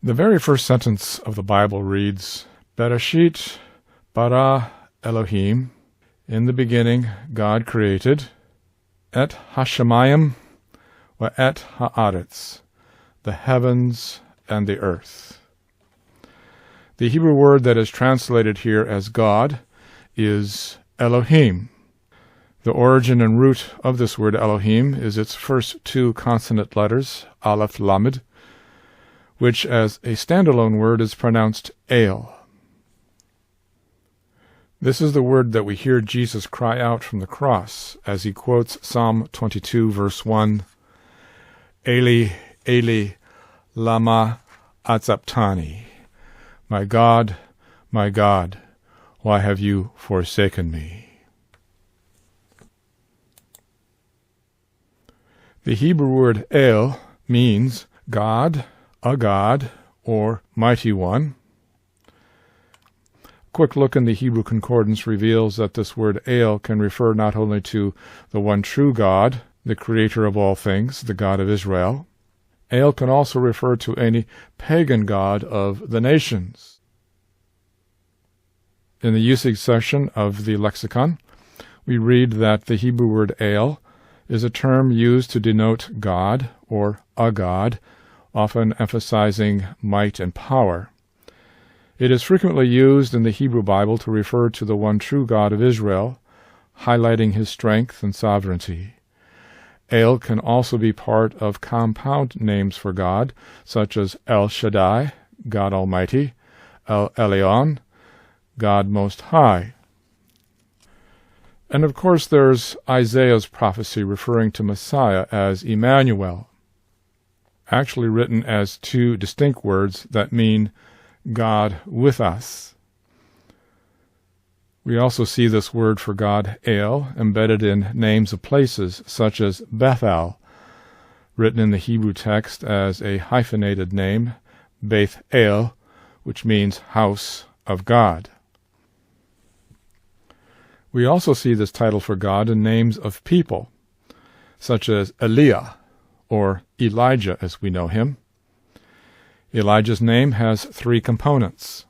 The very first sentence of the Bible reads, Bereshit bara Elohim, in the beginning God created, et hashamayim wa et haaretz, the heavens and the earth. The Hebrew word that is translated here as God is Elohim. The origin and root of this word Elohim is its first two consonant letters, Aleph Lamed, which as a standalone word is pronounced El. This is the word that we hear Jesus cry out from the cross as he quotes Psalm 22, verse 1, Eli, Eli, lama atzaptani. My God, why have you forsaken me? The Hebrew word El means God, a God, or mighty one. A quick look in the Hebrew Concordance reveals that this word El can refer not only to the one true God, the creator of all things, the God of Israel. El can also refer to any pagan god of the nations. In the usage section of the lexicon, we read that the Hebrew word El is a term used to denote God or a God, often emphasizing might and power. It is frequently used in the Hebrew Bible to refer to the one true God of Israel, highlighting his strength and sovereignty. El can also be part of compound names for God, such as El Shaddai, God Almighty, El Elyon, God Most High. And of course there's Isaiah's prophecy referring to Messiah as Emmanuel, actually written as two distinct words that mean God with us. We also see this word for God, El, embedded in names of places such as Bethel, written in the Hebrew text as a hyphenated name, Beth El, which means house of God. We also see this title for God in names of people, such as Eliah, or Elijah as we know him. Elijah's name has three components.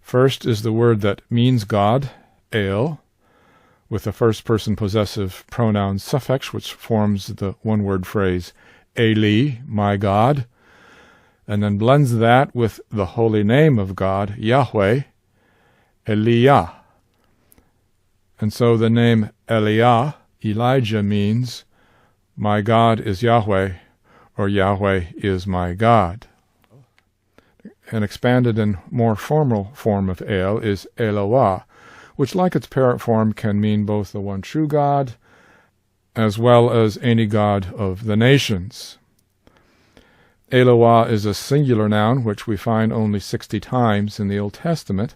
First is the word that means God, El, with the first-person possessive pronoun suffix, which forms the one-word phrase, Eli, my God, and then blends that with the holy name of God, Yahweh, Eliah. And so the name Eliah, Elijah, means, my God is Yahweh, or Yahweh is my God. An expanded and more formal form of El is Eloah, which like its parent form can mean both the one true God as well as any god of the nations. Eloah is a singular noun which we find only 60 times in the Old Testament,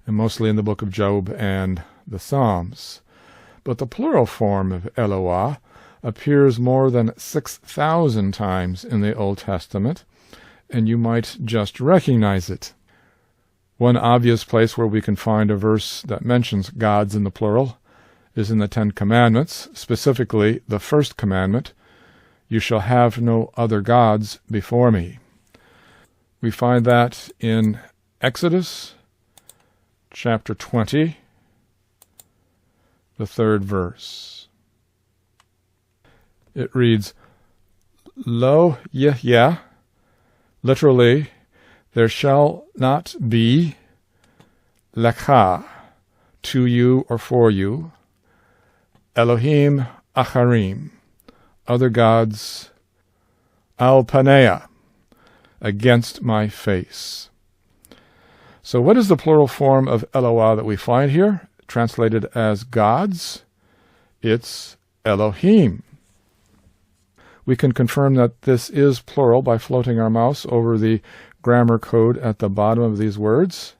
and mostly in the book of Job and the Psalms. But the plural form of Eloah appears more than 6,000 times in the Old Testament, and you might just recognize it. One obvious place where we can find a verse that mentions gods in the plural is in the Ten Commandments, specifically the first commandment, you shall have no other gods before me. We find that in Exodus chapter 20, the 3rd verse. It reads, Lo Yeh, literally, there shall not be lecha, to you or for you, Elohim acharim, other gods, al panea, against my face. So what is the plural form of Eloah that we find here, translated as gods? It's Elohim. We can confirm that this is plural by floating our mouse over the grammar code at the bottom of these words.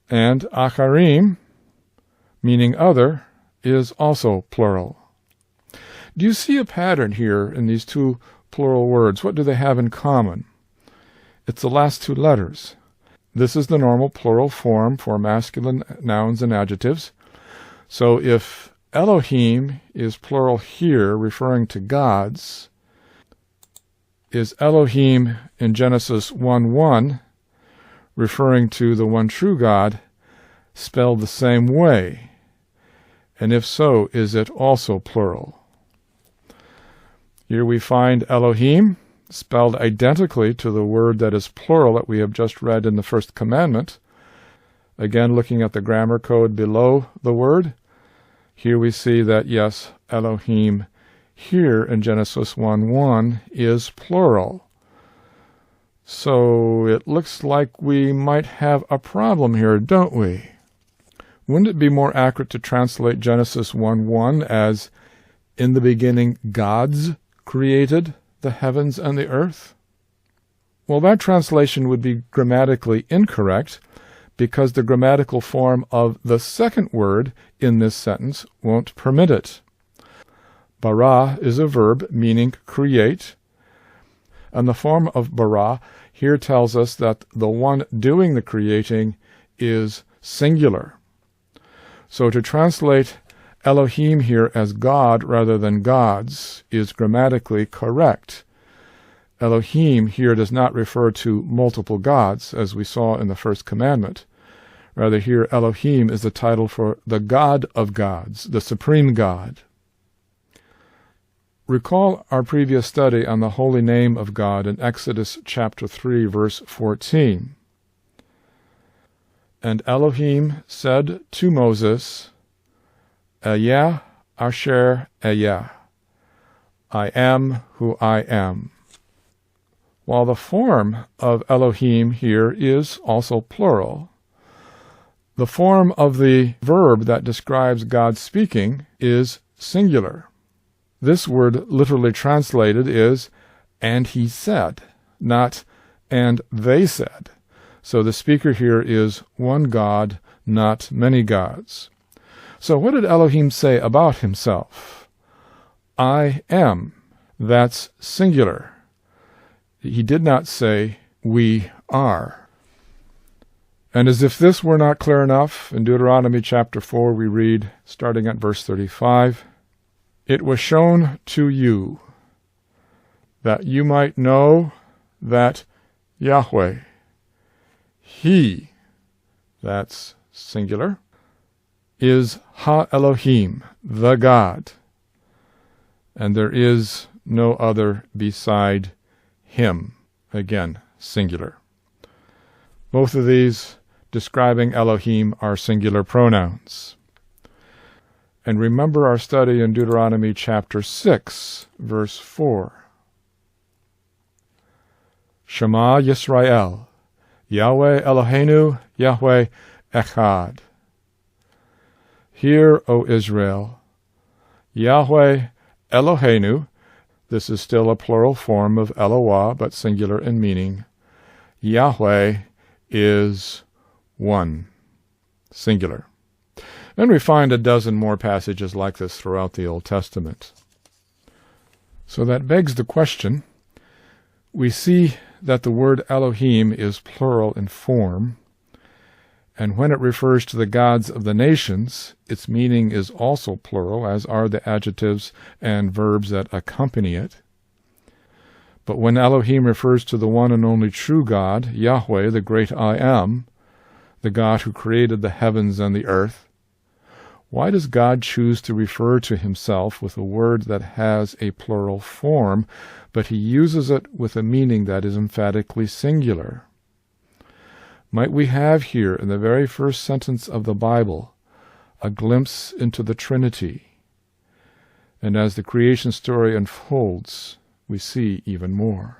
And acharim, meaning other, is also plural. Do you see a pattern here in these two plural words? What do they have in common? It's the last two letters. This is the normal plural form for masculine nouns and adjectives. So if Elohim is plural here, referring to gods, is Elohim in Genesis 1:1, referring to the one true God, spelled the same way? And if so, is it also plural? Here we find Elohim spelled identically to the word that is plural that we have just read in the first commandment. Again, looking at the grammar code below the word, here we see that, yes, Elohim here in Genesis 1:1 is plural. So it looks like we might have a problem here, don't we? Wouldn't it be more accurate to translate Genesis 1:1 as, "In the beginning gods created the heavens and the earth"? Well, that translation would be grammatically incorrect, because the grammatical form of the second word in this sentence won't permit it. Bara is a verb meaning create, and the form of bara here tells us that the one doing the creating is singular. So to translate Elohim here as God rather than gods is grammatically correct. Elohim here does not refer to multiple gods, as we saw in the first commandment. Rather, here Elohim is the title for the God of gods, the supreme God. Recall our previous study on the holy name of God in Exodus chapter 3, verse 14. And Elohim said to Moses, Eyah Asher Eyah, I am who I am. While the form of Elohim here is also plural, the form of the verb that describes God speaking is singular. This word literally translated is, and he said, not, and they said. So the speaker here is one God, not many gods. So what did Elohim say about himself? I am. That's singular. He did not say, we are. And as if this were not clear enough, in Deuteronomy chapter 4 we read, starting at verse 35, It was shown to you that you might know that Yahweh, He, that's singular, is Ha-Elohim, the God, and there is no other beside Him, again, singular. Both of these describing Elohim are singular pronouns. And remember our study in Deuteronomy chapter 6, verse 4. Shema Yisrael, Yahweh Eloheinu, Yahweh Echad. Hear, O Israel, Yahweh Eloheinu, this is still a plural form of Eloah, but singular in meaning. Yahweh is one, singular. And we find a dozen more passages like this throughout the Old Testament. So that begs the question. We see that the word Elohim is plural in form, and when it refers to the gods of the nations, its meaning is also plural, as are the adjectives and verbs that accompany it. But when Elohim refers to the one and only true God, Yahweh, the great I Am, the God who created the heavens and the earth, why does God choose to refer to himself with a word that has a plural form, but he uses it with a meaning that is emphatically singular? Might we have here, in the very first sentence of the Bible, a glimpse into the Trinity? And as the creation story unfolds, we see even more.